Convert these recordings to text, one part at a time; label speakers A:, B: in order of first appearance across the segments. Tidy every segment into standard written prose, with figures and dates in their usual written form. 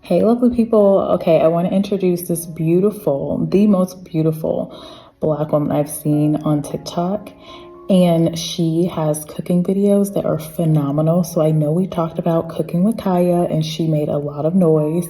A: Hey, lovely people. Okay, I want to introduce this the most beautiful Black woman I've seen on TikTok. And she has cooking videos that are phenomenal. So I know we talked about cooking with Kaya and she made a lot of noise.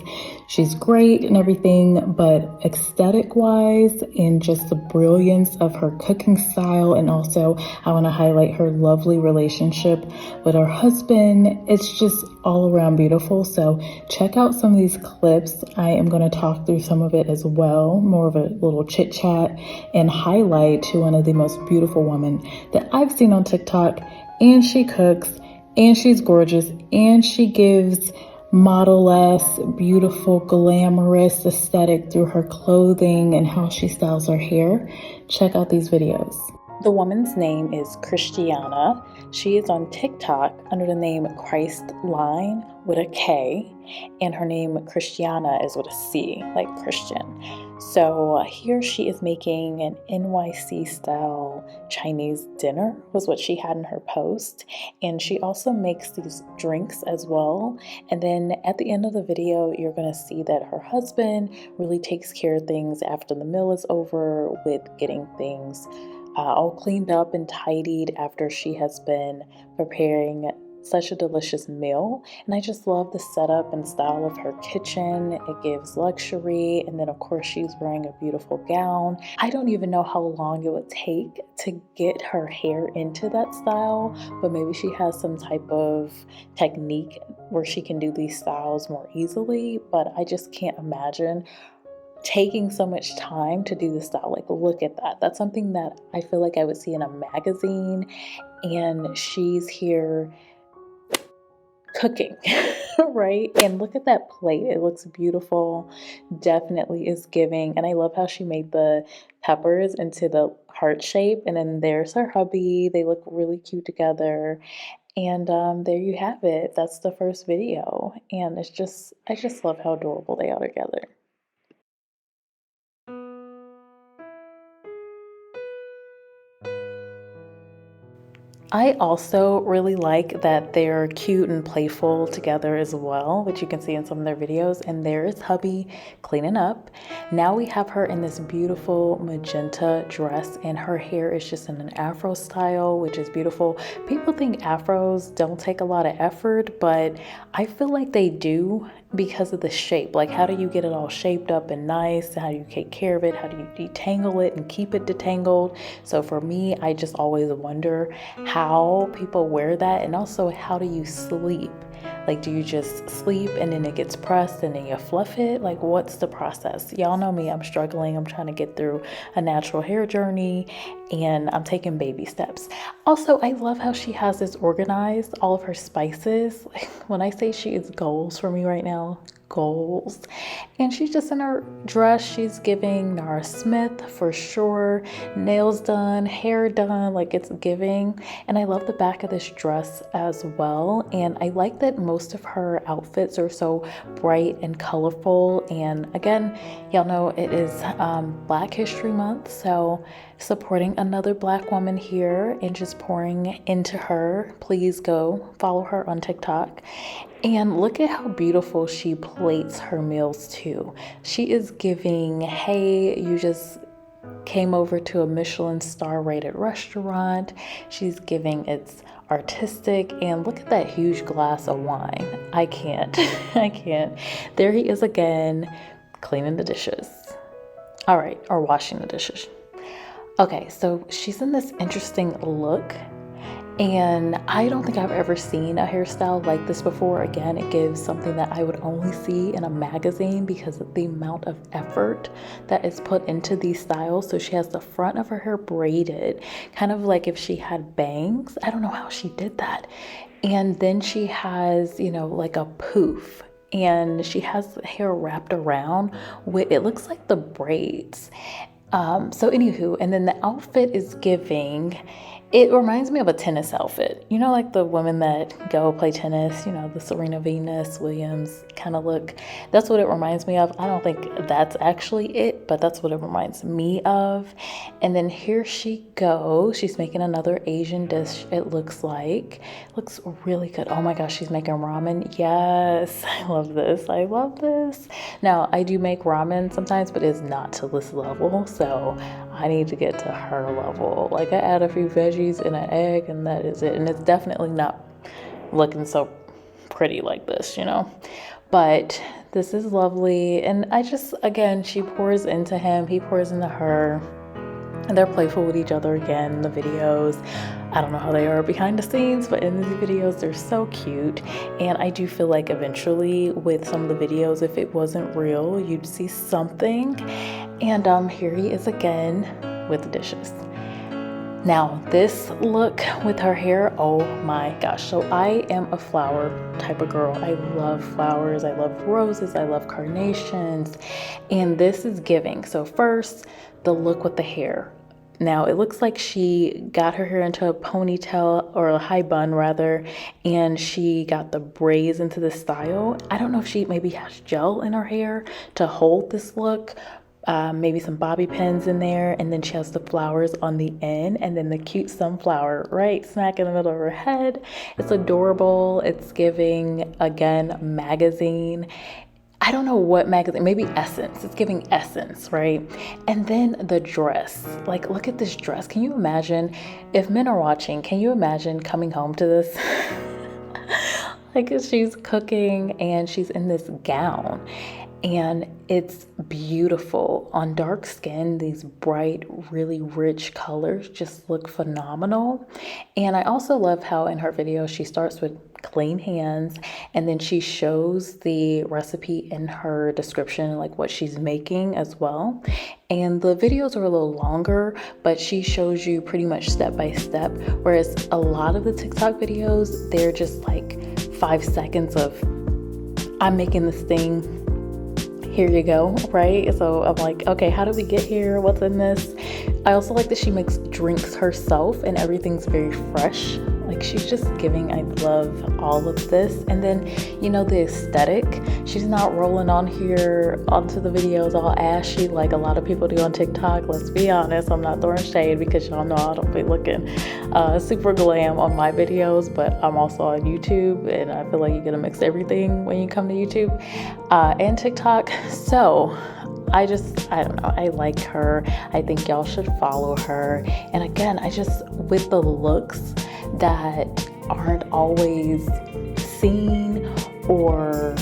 A: She's great and everything, but aesthetic wise and just the brilliance of her cooking style. And also I want to highlight her lovely relationship with her husband. It's just all around beautiful. So check out some of these clips. I am going to talk through some of it as well, more of a little chit chat and highlight to one of the most beautiful women that I've seen on TikTok. And she cooks and she's gorgeous and she gives model-esque, beautiful, glamorous aesthetic through her clothing and how she styles her hair. Check out these videos. The woman's name is Christiana. She is on TikTok under the name Christline with a K, and her name Christiana is with a C, like Christian. So here she is making an NYC style Chinese dinner was what she had in her post. And she also makes these drinks as well. And then at the end of the video, you're going to see that her husband really takes care of things after the meal is over with getting things all cleaned up and tidied after she has been preparing such a delicious meal. And I just love the setup and style of her kitchen. It gives luxury, and then of course she's wearing a beautiful gown. I don't even know how long it would take to get her hair into that style, but maybe she has some type of technique where she can do these styles more easily. But I just can't imagine taking so much time to do the style. Like, look at that. That's something that I feel like I would see in a magazine, and she's here cooking, right? And look at that plate. It looks beautiful. Definitely is giving. And I love how she made the peppers into the heart shape. And then there's her hubby. They look really cute together. And there you have it. That's the first video. And I just love how adorable they are together. I also really like that they're cute and playful together as well, which you can see in some of their videos. And there's hubby cleaning up. Now we have her in this beautiful magenta dress, and her hair is just in an afro style, which is beautiful. People think afros don't take a lot of effort, but I feel like they do because of the shape. Like, how do you get it all shaped up and nice? How do you take care of it? How do you detangle it and keep it detangled? So for me, I just always wonder how people wear that, and also how do you sleep? Like, do you just sleep and then it gets pressed and then you fluff it? Like, what's the process? Y'all know me, I'm struggling. I'm trying to get through a natural hair journey and I'm taking baby steps. Also, I love how she has this organized, all of her spices. Like, when I say she is goals for me right now, goals. And she's just in her dress. She's giving Nara Smith for sure. Nails done, hair done, like it's giving. And I love the back of this dress as well. And I like that most of her outfits are so bright and colorful. And again, y'all know it is Black History Month. So supporting another Black woman here and just pouring into her. Please go follow her on TikTok. And look at how beautiful she plates her meals too. She is giving, hey, you just came over to a Michelin star rated restaurant. She's giving it's artistic, and look at that huge glass of wine. I can't. I can't. There he is again, cleaning the dishes. All right, or washing the dishes. Okay, so she's in this interesting look. And I don't think I've ever seen a hairstyle like this before. Again, it gives something that I would only see in a magazine because of the amount of effort that is put into these styles. So she has the front of her hair braided, kind of like if she had bangs. I don't know how she did that. And then she has, like a poof. And she has hair wrapped around with, it looks like the braids. So anywho, and then the outfit is giving, It reminds me of a tennis outfit. You know, like the women that go play tennis, you know, the Serena Venus Williams kind of look. That's what it reminds me of. I don't think that's actually it, but that's what it reminds me of. And then here she goes. She's making another Asian dish, it looks like. Looks really good. Oh my gosh, she's making ramen. Yes, I love this. I love this. Now, I do make ramen sometimes, but it's not to this level. So I need to get to her level. Like, I add a few veggies and an egg, and that is it. And it's definitely not looking so pretty like this, you know. But this is lovely. And I just, again, she pours into him, he pours into her. And they're playful with each other again in the videos. I don't know how they are behind the scenes, but in these videos, they're so cute. And I do feel like eventually with some of the videos, if it wasn't real, you'd see something. And here he is again with the dishes. Now, this look with her hair, oh my gosh. So I am a flower type of girl. I love flowers. I love roses. I love carnations. And this is giving. So first, the look with the hair. Now, it looks like she got her hair into a ponytail, or a high bun rather, and she got the braids into the style. I don't know if she maybe has gel in her hair to hold this look. Maybe some bobby pins in there, and then she has the flowers on the end, and then the cute sunflower right smack in the middle of her head. It's adorable. It's giving, again, magazine. I don't know what magazine, maybe Essence. It's giving Essence, right? And then the dress. Like, look at this dress. Can you imagine, if men are watching, can you imagine coming home to this? Like, she's cooking and she's in this gown. And it's beautiful. On dark skin, these bright, really rich colors just look phenomenal. And I also love how in her video, she starts with clean hands, and then she shows the recipe in her description, like what she's making as well. And the videos are a little longer, but she shows you pretty much step by step. Whereas a lot of the TikTok videos, they're just like 5 seconds of, I'm making this thing, here you go, right? So I'm like, okay, how did we get here? What's in this? I also like that she makes drinks herself and everything's very fresh. Like, she's just giving, I love all of this. And then, you know, the aesthetic, she's not rolling on here onto the videos all ashy like a lot of people do on TikTok. Let's be honest, I'm not throwing shade because y'all know I don't be looking super glam on my videos, but I'm also on YouTube, and I feel like you get to mix everything when you come to YouTube and TikTok. So I don't know. I like her. I think y'all should follow her. And again, I just, with the looks that aren't always seen or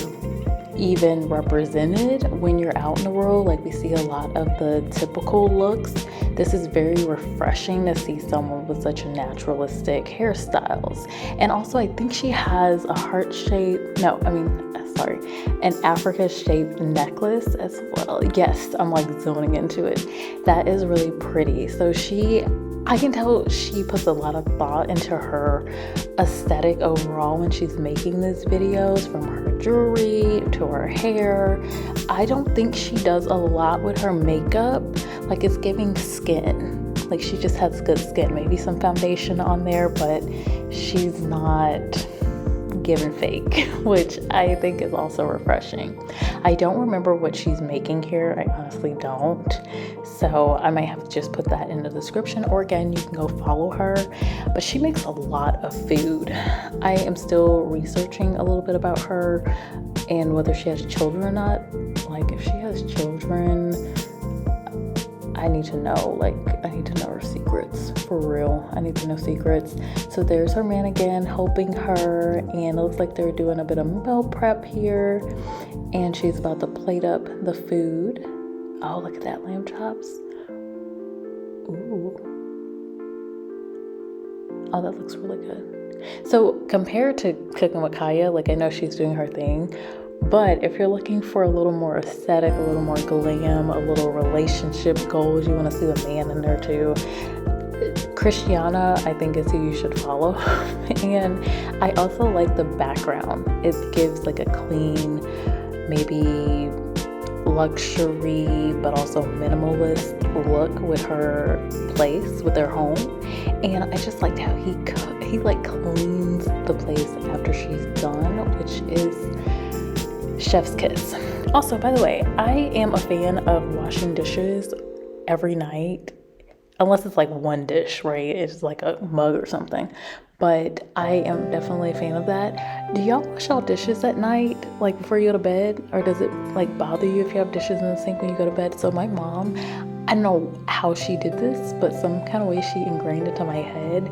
A: even represented when you're out in the world, like we see a lot of the typical looks, this is very refreshing to see someone with such naturalistic hairstyles. And also, I think she has a an Africa-shaped necklace as well. Yes, I'm like zoning into it. That is really pretty. So I can tell she puts a lot of thought into her aesthetic overall when she's making these videos, from her jewelry to her hair. I don't think she does a lot with her makeup. Like, it's giving skin. Like, she just has good skin. Maybe some foundation on there, but she's not giving fake, which I think is also refreshing. I don't remember what she's making here. I honestly don't. So I might have to just put that in the description, or again, you can go follow her. But she makes a lot of food. I am still researching a little bit about her and whether she has children or not. Like, if she has children, I need to know. Like, I need to know her secrets, for real. I need to know secrets. So there's her man again helping her, and it looks like they're doing a bit of meal prep here, and she's about to plate up the food. Oh, look at that, lamb chops. Ooh. Oh, that looks really good. So compared to cooking with Kaya, like, I know she's doing her thing, but if you're looking for a little more aesthetic, a little more glam, a little relationship goals, you want to see the man in there too, Christiana, I think, is who you should follow. And I also like the background. It gives like a clean, maybe luxury but also minimalist look with her place, with their home. And I just liked how he like cleans the place after she's done, which is chef's kiss. Also, by the way, I am a fan of washing dishes every night, unless it's like one dish, right? It's like a mug or something. But I am definitely a fan of that. Do y'all wash all dishes at night, like before you go to bed? Or does it like bother you if you have dishes in the sink when you go to bed? So my mom, I don't know how she did this, but some kind of way she ingrained it to my head,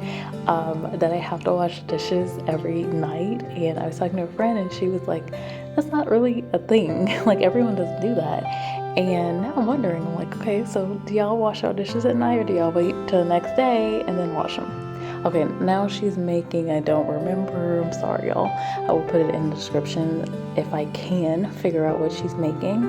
A: that I have to wash dishes every night. And I was talking to a friend and she was like, that's not really a thing. Like everyone doesn't do that. And now I'm wondering, I'm like, okay, so do y'all wash out dishes at night or do y'all wait till the next day and then wash them? Okay, now she's making, I don't remember, I'm sorry y'all. I will put it in the description if I can figure out what she's making.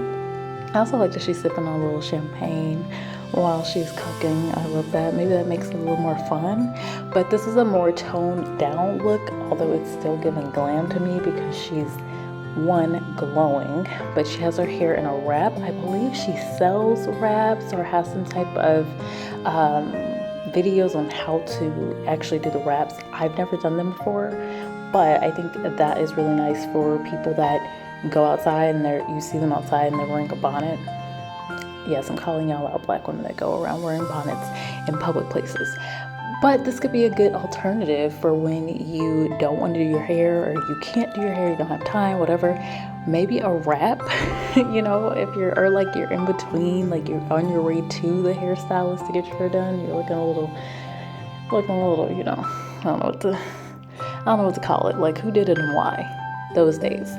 A: I also like that she's sipping on a little champagne while she's cooking. I love that. Maybe that makes it a little more fun. But this is a more toned down look, although it's still giving glam to me because she's glowing, but she has her hair in a wrap. I believe she sells wraps or has some type of videos on how to actually do the wraps. I've never done them before, but I think that is really nice for people that go outside and you see them outside and they're wearing a bonnet. Yes, I'm calling y'all out, Black women that go around wearing bonnets in public places. But this could be a good alternative for when you don't want to do your hair or you can't do your hair, you don't have time, whatever. Maybe a wrap, you know, if you're in between, like you're on your way to the hairstylist to get your hair done, you're looking a little, you know, I don't know what to call it, like who did it and why those days.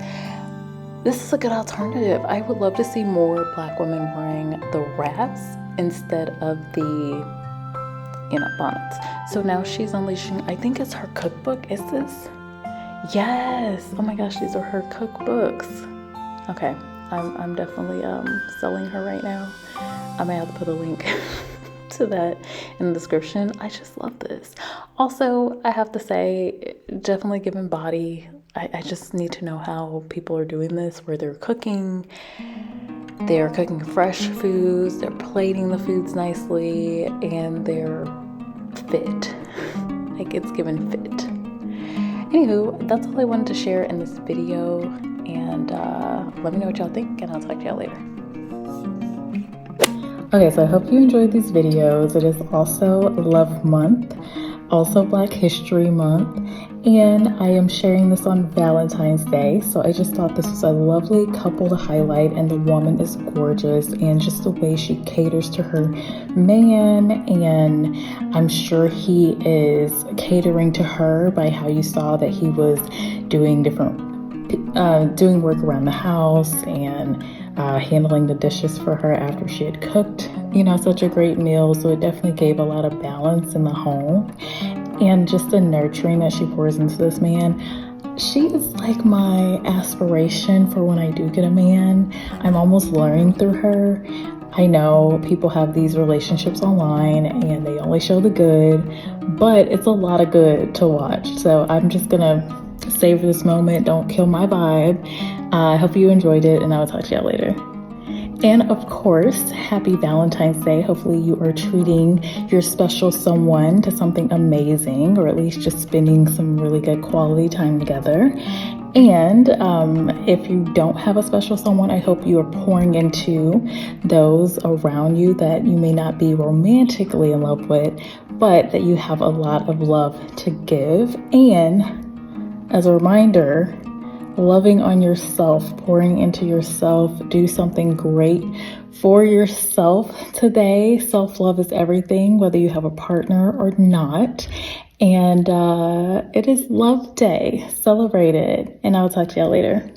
A: This is a good alternative. I would love to see more Black women wearing the wraps instead of the bonnets. So now she's unleashing, I think it's her cookbook. Is this? Yes. Oh my gosh, these are her cookbooks. Okay, I'm definitely selling her right now. I may have to put a link to that in the description. I just love this. Also, I have to say, definitely giving body. I just need to know how people are doing this, where they're cooking fresh foods, they're plating the foods nicely, and they're fit. Like it's given fit. Anywho, that's all I wanted to share in this video, and let me know what y'all think, and I'll talk to y'all later. Okay, so I hope you enjoyed these videos. It is also Love Month, also Black History Month, and I am sharing this on Valentine's Day. So I just thought this was a lovely couple to highlight, and the woman is gorgeous, and just the way she caters to her man, and I'm sure he is catering to her by how you saw that he was doing doing work around the house and handling the dishes for her after she had cooked, such a great meal. So it definitely gave a lot of balance in the home, and just the nurturing that she pours into this man. She is like my aspiration for when I do get a man. I'm almost learning through her. I know people have these relationships online and they only show the good, but it's a lot of good to watch. So I'm just gonna savor this moment. Don't kill my vibe. I hope you enjoyed it, and I will talk to y'all later. And of course, happy Valentine's Day. Hopefully you are treating your special someone to something amazing, or at least just spending some really good quality time together. And if you don't have a special someone, I hope you are pouring into those around you that you may not be romantically in love with, but that you have a lot of love to give. And as a reminder, loving on yourself, pouring into yourself, do something great for yourself today. Self-love is everything, whether you have a partner or not. And it is Love Day. Celebrate it. And I'll talk to y'all later.